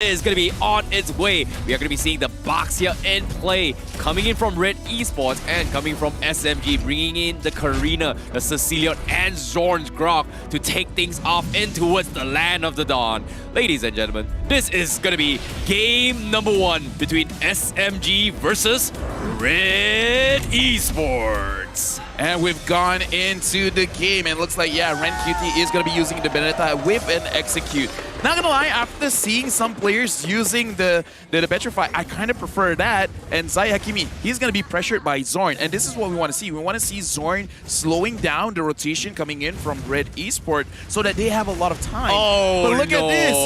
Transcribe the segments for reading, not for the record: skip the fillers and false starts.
is going to be on its way. We are going to be seeing the box here in play, coming in from Red Esports and coming from SMG, bringing in the Karina, the Cecilia, and Zorn's Grok to take things off in towards the land of the dawn. Ladies and gentlemen, this is going to be game number 1 between SMG versus Red Esports. And we've gone into the game, and it looks like, yeah, Ren QT is going to be using the Benedetta Whip and Execute. Not gonna lie, after seeing some players using the Petrify, I kind of prefer that. And Zai Hakimi, he's gonna be pressured by Zorn, and this is what we want to see. We want to see Zorn slowing down the rotation coming in from Red Esports so that they have a lot of time. Oh, but look no. at this,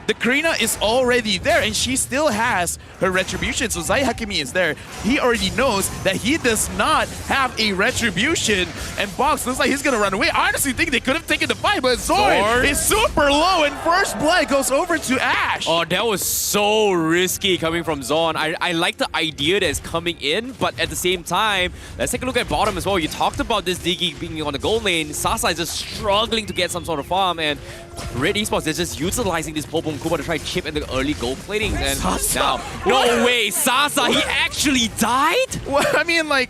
the Karina is already there, and she still has her Retribution. So Zai Hakimi is there. He already knows that he does not have a Retribution, and Box looks like he's going to run away. I honestly think they could have taken the fight, but Zorn is super low, and first blood goes over to Ash. Oh, that was so risky coming from Zorn. I like the idea that is coming in, but at the same time, let's take a look at bottom as well. You talked about this Diggy being on the gold lane. Sasa is just struggling to get some sort of farm, and Red Esports is just utilizing this Popo and Kuba to try to chip in the early gold plating. And Sasa? now, no way, Sasa, he actually died? Well, I mean, like,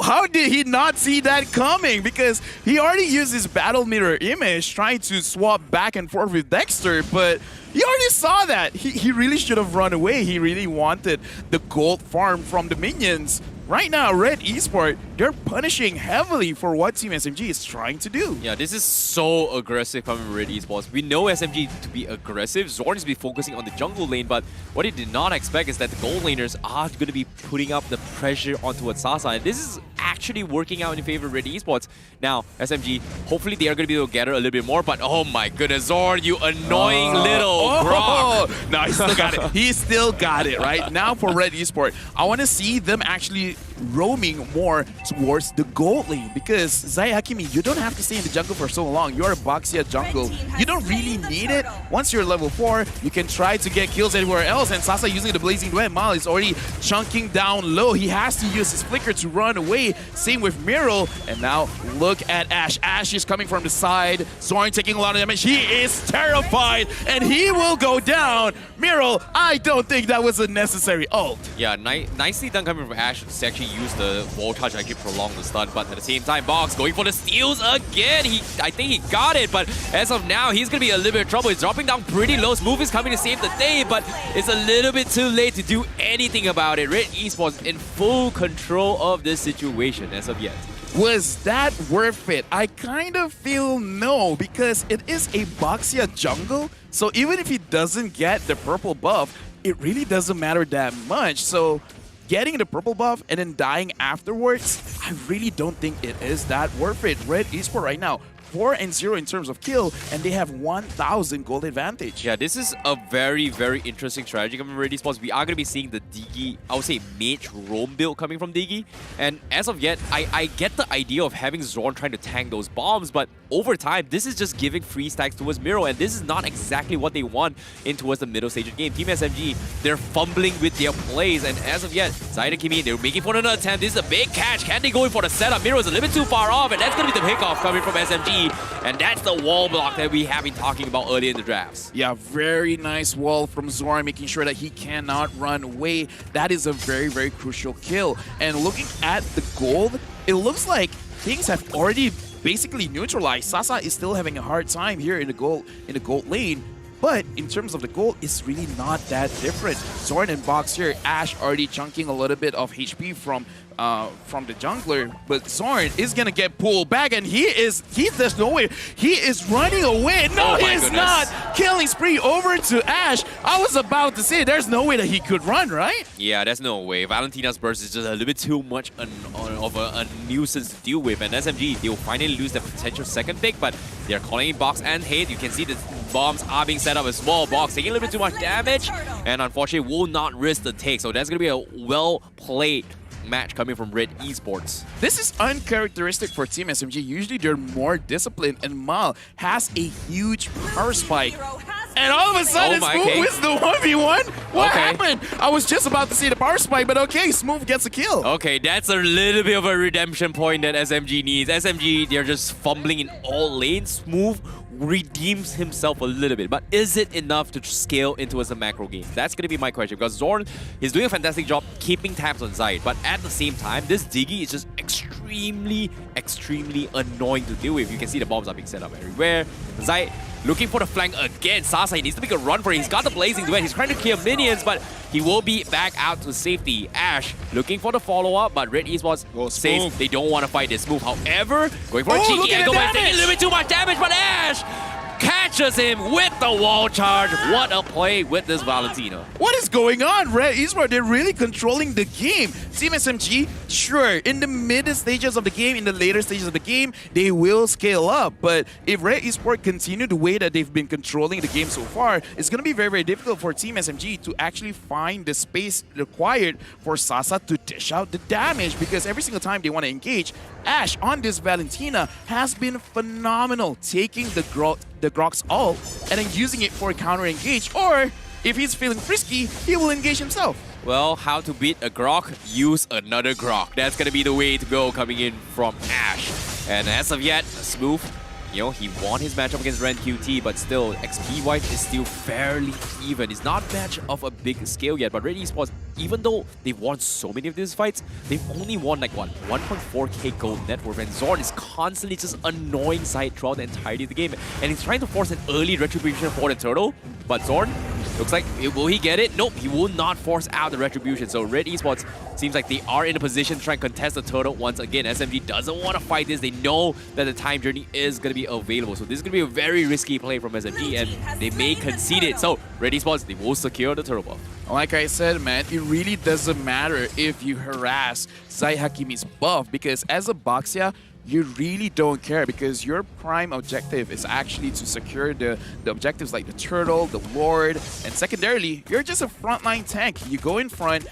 how did he not see that coming? Because he already used his battle mirror image trying to swap back and forth with Dexter, but he already saw that. He really should have run away. He really wanted the gold farm from the minions. Right now, Red Esports, they're punishing heavily for what Team SMG is trying to do. Yeah, this is so aggressive coming from Red Esports. We know SMG to be aggressive. Zorn is be focusing on the jungle lane, but what he did not expect is that the gold laners are going to be putting up the pressure onto Sasa, and this is actually working out in favor of Red Esports. Now, SMG, hopefully they are going to be able to gather a little bit more, but oh my goodness, Zorn, you annoying little Grok. No, he still got it. He still got it, right? Now for Red Esports, I want to see them actually roaming more towards the gold lane, because Zai Hakimi, you don't have to stay in the jungle for so long. You're a Boxia jungle. You don't really need it. Once you're level 4, you can try to get kills anywhere else, and Sasa using the Blazing Duet. Mal is already chunking down low. He has to use his flicker to run away. Same with Miro, and now look at Ash. Ash is coming from the side. Zorn taking a lot of damage. He is terrified, and he will go down. Miro, I don't think that was a necessary ult. Yeah, nicely done coming from Ash to actually use the wall touch actually prolong the stun, but at the same time, Box going for the steals again. I think he got it, but as of now, he's going to be a little bit of trouble. He's dropping down pretty low. Smooth is coming to save the day, but it's a little bit too late to do anything about it. Red Esports in full control of this situation as of yet. Was that worth it? I kind of feel no, because it is a Boxia jungle, so even if he doesn't get the purple buff, it really doesn't matter that much. So getting the purple buff and then dying afterwards, I really don't think it is that worth it. Red Esports right now, 4-0 in terms of kill, and they have 1,000 gold advantage. Yeah, this is a very, very interesting strategy coming from Red Esports. We are going to be seeing the Diggy, I would say mage roam build coming from Diggy. And as of yet, I get the idea of having Zorn trying to tank those bombs, but over time, this is just giving free stacks towards Miro, and this is not exactly what they want in towards the middle stage of the game. Team SMG, they're fumbling with their plays, and as of yet, Zai Hakimi, they're making for another attempt. This is a big catch. Can they go in for the setup? Miro is a little bit too far off, and that's going to be the pickoff coming from SMG. And that's the wall block that we have been talking about earlier in the drafts. Yeah, very nice wall from Zorn, making sure that he cannot run away. That is a very, very crucial kill. And looking at the gold, it looks like things have already basically neutralized. Sasa is still having a hard time here in the gold lane. But in terms of the gold, it's really not that different. Zorn and Box here, Ash already chunking a little bit of HP from the jungler, but Zorn is gonna get pulled back, and there's no way. He is running away. No, he is not. Killing spree over to Ash. I was about to say, there's no way that he could run, right? Yeah, there's no way. Valentina's burst is just a little bit too much of a nuisance to deal with, and SMG, they'll finally lose their potential second pick, but they're calling in Box and Hate. You can see the bombs are being set up as well. Box taking a little bit too much damage, and unfortunately will not risk the take, so that's gonna be a well-played match coming from Red Esports. This is uncharacteristic for Team SMG. Usually they're more disciplined, and Mal has a huge power spike. And all of a sudden, Oh, Smooth okay. wins the 1v1? What Okay. happened? I was just about to see the power spike, but okay, Smooth gets a kill. Okay, that's a little bit of a redemption point that SMG needs. SMG, they're just fumbling in all lanes. Smooth redeems himself a little bit, but is it enough to scale into as a macro game? That's going to be my question, because Zorn is doing a fantastic job keeping tabs on Zayt, but at the same time, this Diggy is just extremely annoying to deal with. You can see the bombs are being set up everywhere. Zayt looking for the flank again. Sasa, he needs to make a run for it. He's got the Blazing Duet. He's trying to clear minions, but he will be back out to safety. Ash looking for the follow-up, but Red Esports safe. They don't want to fight this move. However, going for a cheeky angle, but taking a little bit too much damage, but Ash catches him with the wall charge. What a play with this Valentina. What is going on, Red Esports? They're really controlling the game. Team SMG, sure, in the mid stages of the game, in the later stages of the game, they will scale up. But if Red Esports continue the way that they've been controlling the game so far, it's going to be very difficult for Team SMG to actually find the space required for Sasa to dish out the damage, because every single time they want to engage, Ash on this Valentina has been phenomenal, taking the Grok's ult and then using it for a counter engage, or if he's feeling frisky, he will engage himself. Well, how to beat a Grok? Use another Grok. That's going to be the way to go coming in from Ash. And as of yet, Smooth, you know, he won his matchup against Ren QT, but still, XP-wise is still fairly even. It's not much of a big scale yet, but Red Esports, even though they've won so many of these fights, they've only won like, what, 1.4k gold net worth, and Zorn is constantly just annoying Zayt throughout the entirety of the game, and he's trying to force an early retribution for the turtle, but Zorn, looks like, will he get it? Nope, he will not force out the retribution, so Red Esports seems like they are in a position to try and contest the turtle once again. SMG doesn't want to fight this. They know that the time journey is going to be available, so this is going to be a very risky play from SMG, and they may concede it. So Red Esports, they will secure the turtle buff. Like I said, man, it really doesn't matter if you harass Zayt Hakimi's buff, because as a Baxia, you really don't care, because your prime objective is actually to secure the objectives like the turtle, the lord, and secondarily, you're just a frontline tank. You go in front,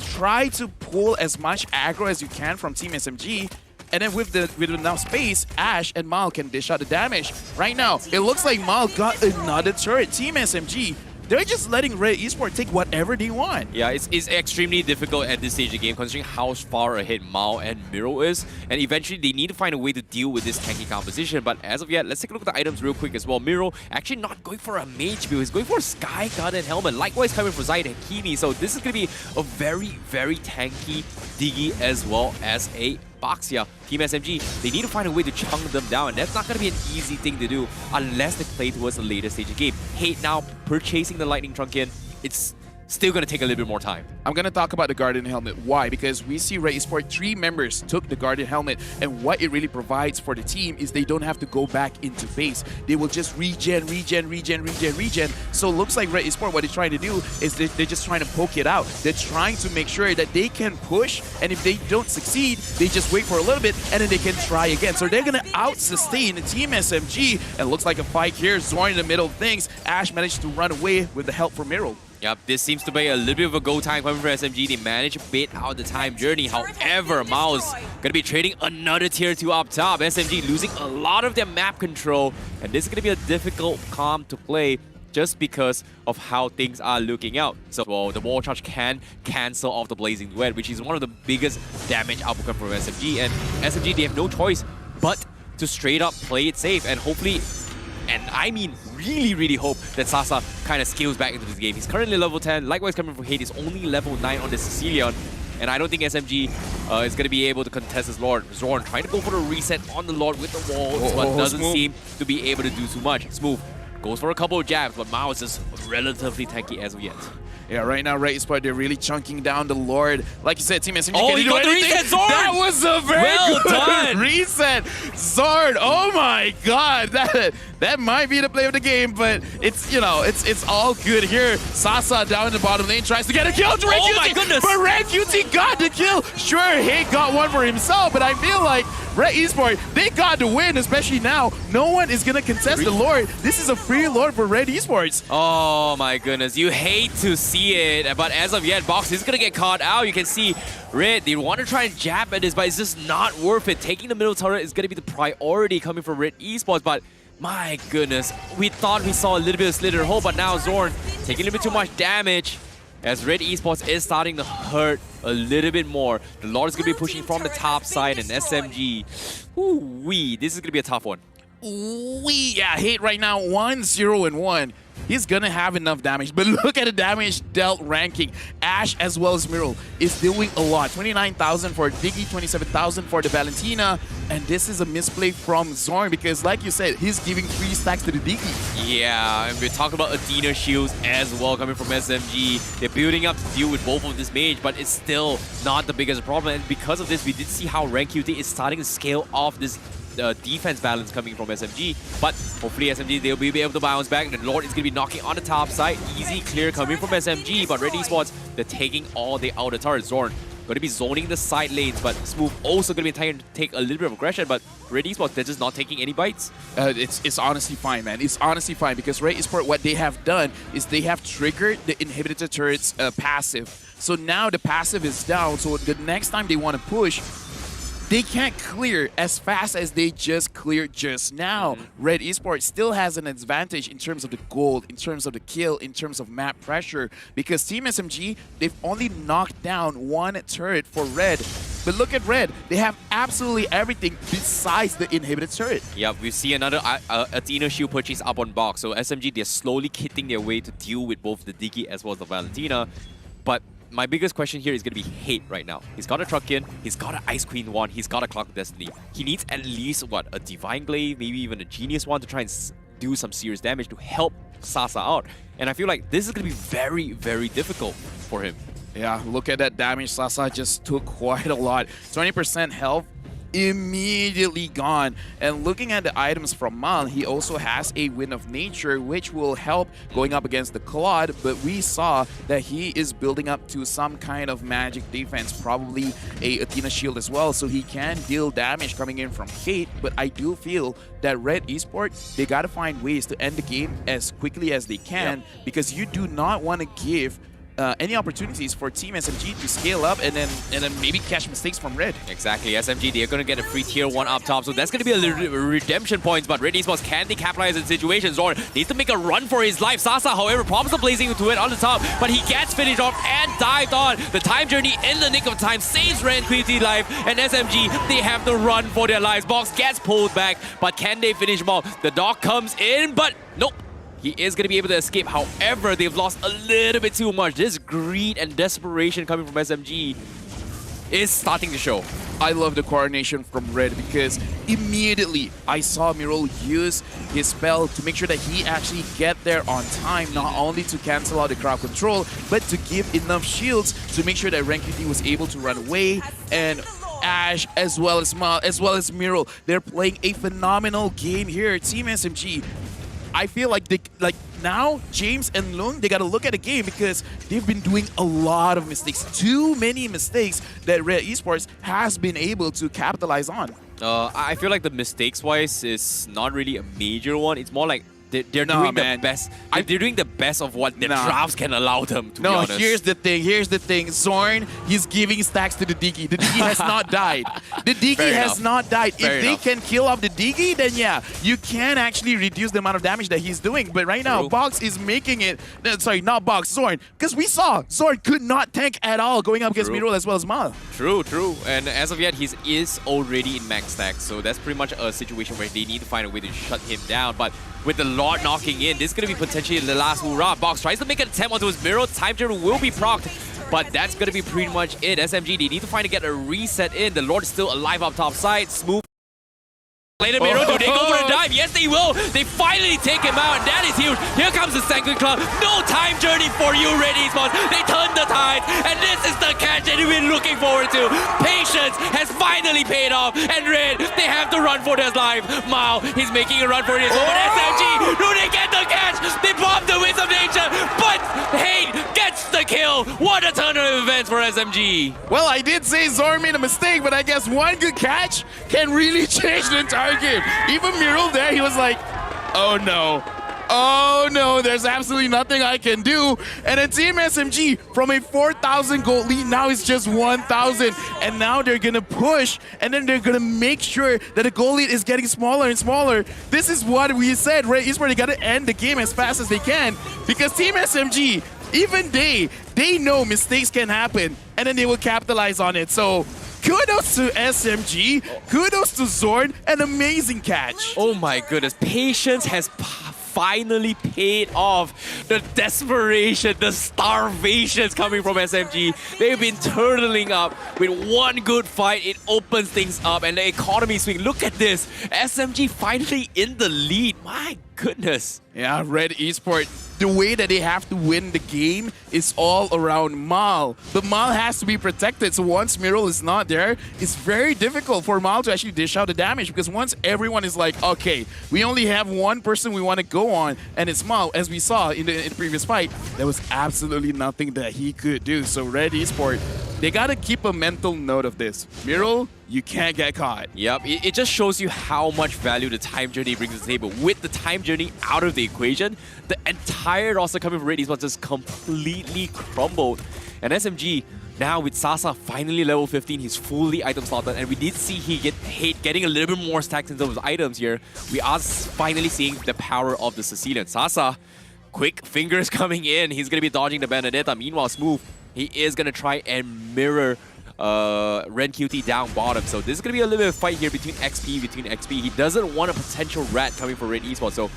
try to pull as much aggro as you can from Team SMG, and then with enough space, Ash and Mal can dish out the damage. Right now, it looks like Mal got another turret. Team SMG, they're just letting Red Esports take whatever they want. Yeah, it's extremely difficult at this stage of the game, considering how far ahead Mao and Miro is. And eventually, they need to find a way to deal with this tanky composition. But as of yet, let's take a look at the items real quick as well. Miro actually not going for a mage build. He's going for a Sky Garden helmet. Likewise, coming for Zayt Hakimi. So this is going to be a very tanky Diggy as well as a Baxia. Team SMG, they need to find a way to chunk them down, and that's not going to be an easy thing to do unless they play towards the later stage of the game. Hate now purchasing the Lightning Trunk in, it's still going to take a little bit more time. I'm going to talk about the Guardian Helmet. Why? Because we see Red Esports, 3 members took the Guardian Helmet, and what it really provides for the team is they don't have to go back into base. They will just regen. So it looks like Red Esports, what they're trying to do is they're just trying to poke it out. They're trying to make sure that they can push, and if they don't succeed, they just wait for a little bit, and then they can try again. So they're going to out-sustain the Team SMG, and it looks like a fight here. Zorn in the middle of things. Ash managed to run away with the help from Miro. Yep, this seems to be a little bit of a go time coming from SMG. They managed to bait out the time journey. However, Mao's going to be trading another tier 2 up top. SMG losing a lot of their map control. And this is going to be a difficult comp to play just because of how things are looking out. So, well, the wall charge can cancel off the Blazing Duet, which is one of the biggest damage output from SMG. And SMG, they have no choice but to straight up play it safe and hopefully, and I mean really hope that Sasa kind of scales back into this game. He's currently level 10. Likewise, coming from Hades, only level 9 on the Sicilian. And I don't think SMG is going to be able to contest his Lord. Zorn trying to go for the reset on the Lord with the walls, but doesn't seem to be able to do too much. Smooth goes for a couple of jabs, but Mao is just relatively tanky as of yet. Yeah, right now, Red Esports, they're really chunking down the Lord. Like you said, Team SMG oh, he got the reset, Zorn! That was a very good reset. Zorn, oh my god. That might be the play of the game, but it's, you know, it's all good here. Sasa down in the bottom lane tries to get a kill to Red QT. Oh my goodness! But Red QT got the kill. Sure, Hate got one for himself, but I feel like Red Esports, they got the win, especially now. No one is going to contest the Lord. This is a free Lord for Red Esports. Oh my goodness, you hate to see it, but as of yet, Box is going to get caught out. You can see Red, they want to try and jab at this, but it's just not worth it. Taking the middle turret is going to be the priority coming from Red Esports, but My goodness. We thought we saw a little bit of Slither Hole, but now Zorn taking a little bit too much damage. As Red Esports is starting to hurt a little bit more. The Lord is going to be pushing from the top side, and SMG. Ooh-wee, this is going to be a tough one. Yeah, hate right now, 1-0-1. He's gonna have enough damage, but look at the damage dealt ranking. Ash as well as Miral is doing a lot. 29,000 for Diggy, 27,000 for the Valentina, and this is a misplay from Zorn because, like you said, he's giving 3 stacks to the Diggy. Yeah, and we're talking about Athena shields as well coming from SMG. They're building up to deal with both of this mage, but it's still not the biggest problem. And because of this, we did see how Rank QT is starting to scale off this defense balance coming from SMG, but hopefully SMG, they'll be able to bounce back. The Lord is going to be knocking on the top side. Easy clear coming from SMG, but Red Esports, they're taking all the outer turrets. Zorn going to be zoning the side lanes, but Smooth also going to be trying to take a little bit of aggression, but Red Esports, they're just not taking any bites. It's honestly fine, man. It's honestly fine because Red Esports, what they have done is they have triggered the inhibitor turret's passive. So now the passive is down, so the next time they want to push, they can't clear as fast as they just cleared just now. Red Esports still has an advantage in terms of the gold, in terms of the kill, in terms of map pressure, because Team SMG, they've only knocked down 1 turret for Red. But look at Red, they have absolutely everything besides the inhibited turret. Yep, we see another Athena shield purchase up on box. So SMG, they're slowly kitting their way to deal with both the Diggy as well as the Valentina. But my biggest question here is going to be Hate right now. He's got a Truck in, he's got an Ice Queen one, he's got a Clock of Destiny. He needs at least, what, a Divine Glaive, maybe even a Genius one to try and do some serious damage to help Sasa out. And I feel like this is going to be very, very difficult for him. Yeah, look at that damage. Sasa just took quite a lot. 20% health immediately gone. And looking at the items from Mal, he also has a Wind of Nature, which will help going up against the Claude, but we saw that he is building up to some kind of magic defense, probably a Athena shield as well, so he can deal damage coming in from Hate. But I do feel that Red Esports, they gotta find ways to end the game as quickly as they can, because you do not want to give any opportunities for Team SMG to scale up and then maybe catch mistakes from Red. Exactly, SMG, they're going to get a free tier 1 up top, so that's going to be a little redemption points, but Red Esports, can they capitalize in situations? Zorn needs to make a run for his life. Sasa, however, problems of blazing into it on the top, but he gets finished off and dived on. The time journey in the nick of time saves Ren Quinty life, and SMG, they have to run for their lives. Box gets pulled back, but can they finish him off? The dog comes in, but nope. He is going to be able to escape. However, they've lost a little bit too much. This greed and desperation coming from SMG is starting to show. I love the coordination from Red because immediately I saw Miral use his spell to make sure that he actually get there on time, not only to cancel out the crowd control, but to give enough shields to make sure that Renkuti was able to run away. And Ash, as well as Mal, as well as Miral, they're playing a phenomenal game here. Team SMG, I feel like now James and Lung, they got to look at the game because they've been doing a lot of mistakes. Too many mistakes that Red Esports has been able to capitalize on. I feel like the mistakes-wise is not really a major one. It's more like they're doing the best. They're doing the best of what the drafts can allow them, to be honest. Here's the thing. Zorn, he's giving stacks to the Diggy. The Diggy has not died. The Diggy has not died. If they can kill off the Diggy, then yeah, you can actually reduce the amount of damage that he's doing. But right now, Box is making it... Sorry, not Box, Zorn. Because we saw Zorn could not tank at all going up against Miral as well as Mal. True. And as of yet, he is already in max stacks. So that's pretty much a situation where they need to find a way to shut him down. But with the Lord knocking in, this is going to be potentially the last hurrah. Box tries to make an attempt onto his mirror. Time Turtle will be procced, but that's going to be pretty much it. SMG, they need to find to get a reset in. The Lord is still alive up top side. Smooth. Later, Miro, do they go for a dive? Yes, they will. They finally take him out, and that is huge. Here comes the second club. No time journey for you, Red Esports. They turn the tide, and this is the catch that you've been looking forward to. Patience has finally paid off, and Red, they have to run for their life. Mao, he's making a run for his own. But SMG, do they get the catch? They bomb the Winds of Nature, but Hate gets the kill. What a turn of events for SMG. Well, I did say Zorn made a mistake, but I guess one good catch can really change the entire game. Even Miral there, he was like, oh no. Oh no, there's absolutely nothing I can do. And then Team SMG from a 4,000 gold lead, now it's just 1,000. And now they're gonna push, and then they're gonna make sure that the goal lead is getting smaller and smaller. This is what we said, right? Esports, they gotta end the game as fast as they can, because Team SMG, even they know mistakes can happen, and then they will capitalize on it. So kudos to SMG, kudos to Zorn, an amazing catch. Oh my goodness, patience has finally paid off. The desperation, the starvations coming from SMG. They've been turtling up with one good fight. It opens things up, and the economy swing. Look at this. SMG finally in the lead. My goodness. Yeah, Red Esports, the way that they have to win the game is all around Mal. But Mal has to be protected, so once Miral is not there, it's very difficult for Mal to actually dish out the damage, because once everyone is like, okay, we only have one person we want to go on, and it's Mal, as we saw in the previous fight, there was absolutely nothing that he could do. So Red Esports, they got to keep a mental note of this. Miral, you can't get caught. Yep, it just shows you how much value the time journey brings to the table. With the time journey out of the equation, the entire roster coming from Red Esports just completely crumbled. And SMG, now with Sasa finally level 15, he's fully item slotted, and we did see he getting a little bit more stacks in terms of items here. We are finally seeing the power of the Sicilian. Sasa, quick fingers coming in. He's going to be dodging the Benedetta. Meanwhile, Smooth, he is going to try and mirror Ren QT down bottom. So this is going to be a little bit of a fight here between XP. He doesn't want a potential rat coming for Red Esports. So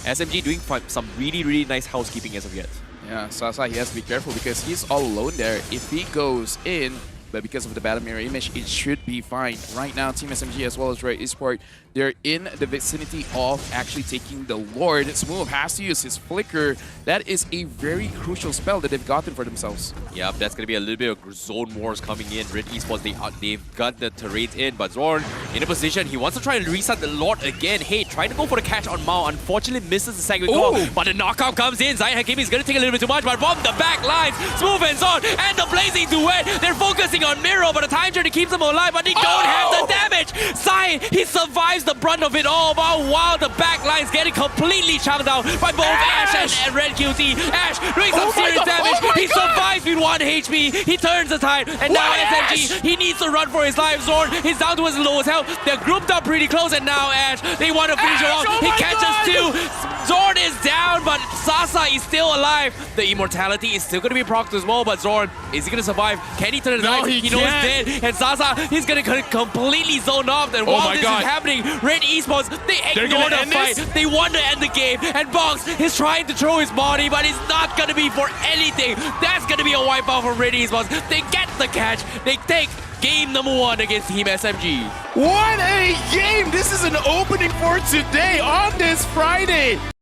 SMG doing some really, really nice housekeeping as of yet. Yeah, Sasa, he has to be careful because he's all alone there. If he goes in, but because of the battle mirror image, it should be fine. Right now, Team SMG as well as Red Esports, they're in the vicinity of actually taking the Lord. Smooth has to use his Flicker. That is a very crucial spell that they've gotten for themselves. Yep, that's going to be a little bit of zone wars coming in. Red Esports, they've got the turrets in, but Zorn in a position. He wants to try and reset the Lord again. Hey, trying to go for the catch on Mao. Unfortunately, misses the second call, but the knockout comes in. Zion Hakimi is going to take a little bit too much, but from the back lines, Smooth and Zorn and the Blazing Duet, they're focusing on Miro, but the time journey keeps them alive, but they don't have the damage. Zion, he survives the brunt of it all, while the back line's getting completely chopped down by both Ash and Red QT. Ash doing some serious damage. He survives with 1 HP. He turns the tide, and now SMG, he needs to run for his life. Zorn, he's down to his lowest health. They're grouped up pretty close, and now Ash, they want to finish him off. He catches two. Zorn is down, but Sasa is still alive. The immortality is still going to be procced as well, but Zorn, is he going to survive? Can he turn his life? He knows he's dead, and Sasa, he's going to completely zone off. And while this is happening, Red Esports, they ignore the fight. They want to end the game, and Box is trying to throw his body, but it's not going to be for anything. That's going to be a wipeout for Red Esports. They get the catch. They take game number 1 against Team SMG. What a game! This is an opening for today on this Friday.